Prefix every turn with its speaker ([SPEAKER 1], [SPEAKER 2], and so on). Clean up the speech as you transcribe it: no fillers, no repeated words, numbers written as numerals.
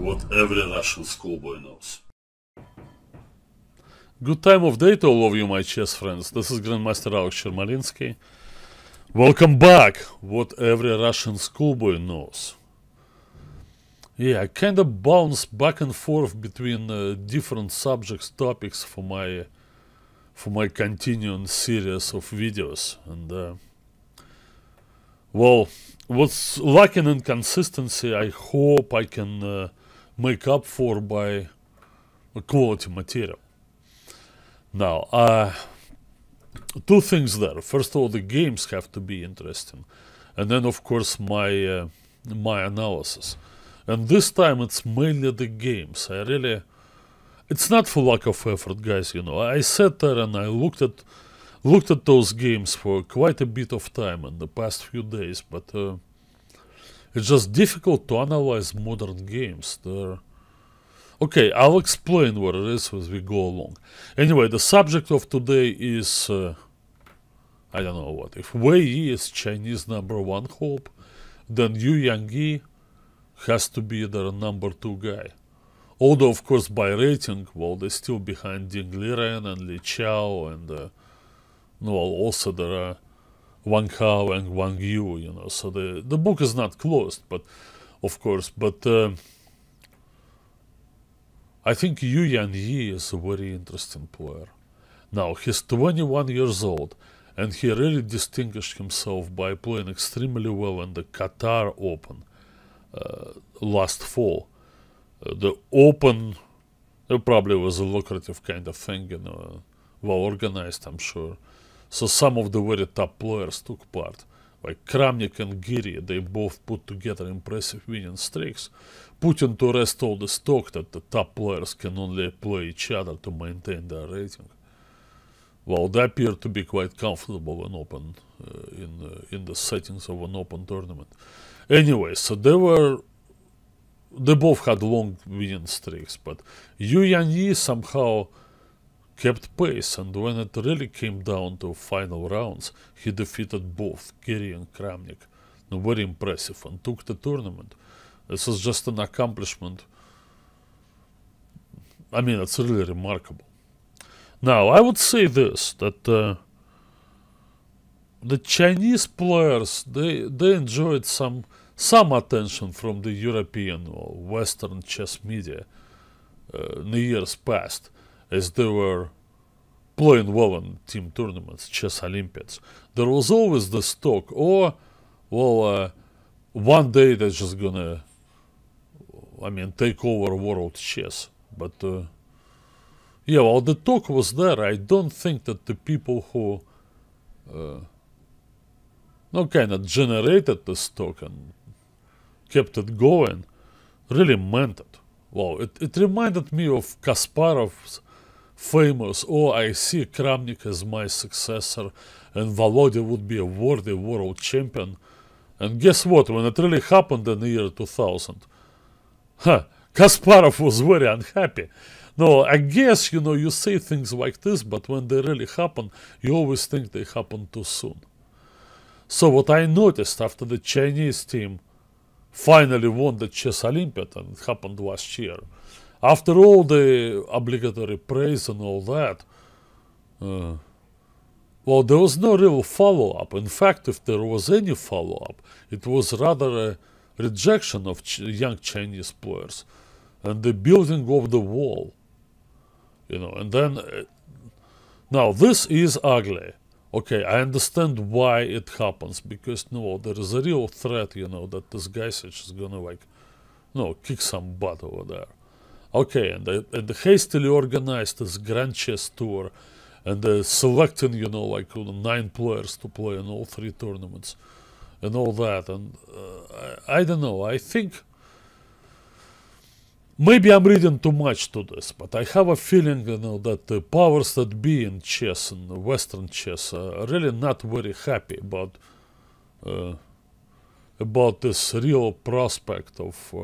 [SPEAKER 1] what every Russian schoolboy knows.
[SPEAKER 2] Good time of day to all of you, my chess friends. This is Grandmaster Yermolinsky. Welcome back, what every Russian schoolboy knows. Yeah, I kind of bounce back and forth between different subjects, topics for my continuing series of videos. And well, what's lacking in consistency, I hope I can make up for by quality material. Now, two things there. First of all, the games have to be interesting, and then of course my analysis. And this time it's mainly the games. It's not for lack of effort, guys. You know, I sat there and I looked at those games for quite a bit of time in the past few days, but it's just difficult to analyze modern games. Okay, I'll explain what it is as we go along. Anyway, the subject of today is, I don't know what. If Wei Yi is Chinese #1 hope, then Yangyi has to be their #2 guy. Although, of course, by rating, well, they're still behind Ding Liren and Li Chao, and well, also there are Wang Hao and Wang Yu, you know. So the book is not closed, but of course, but I think Yangyi is a very interesting player. Now, he's 21 years old, and he really distinguished himself by playing extremely well in the Qatar Open last fall. The Open, it probably was a lucrative kind of thing, you know, well organized, I'm sure. So some of the very top players took part, like Kramnik and Giri. They both put together impressive winning streaks, putting to rest all the talk that the top players can only play each other to maintain their rating. Well, they appear to be quite comfortable in open, in the settings of an open tournament. Anyway, so they both had long winning streaks, but Yangyi somehow kept pace, and when it really came down to final rounds, he defeated both Giri and Kramnik. Very impressive, and took the tournament. This is just an accomplishment. I mean, it's really remarkable. Now, I would say this, that the Chinese players, they enjoyed some attention from the European or Western chess media in the years past, as they were playing well in team tournaments, chess Olympiads. There was always this talk, one day they're just gonna, take over world chess. But yeah, well, the talk was there. I don't think that the people who kind of generated this talk and kept it going really meant it. Well, it reminded me of Kasparov's famous, I see Kramnik as my successor and Volodya would be a worthy world champion. And guess what, when it really happened in the year 2000, Kasparov was very unhappy. No, I guess, you know, you say things like this, but when they really happen, you always think they happen too soon. So what I noticed after the Chinese team finally won the Chess Olympiad, and it happened last year, after all the obligatory praise and all that, well, there was no real follow-up. In fact, if there was any follow-up, it was rather a rejection of young Chinese players and the building of the wall, you know. And then, now this is ugly. Okay, I understand why it happens, because there is a real threat, you know, that this guy is gonna kick some butt over there. Okay, and they hastily organized this Grand Chess Tour, and they're selecting, 9 players to play in all 3 tournaments, and all that. And I don't know, I think maybe I'm reading too much to this, but I have a feeling, that the powers that be in chess, in Western chess, are really not very happy about this real prospect of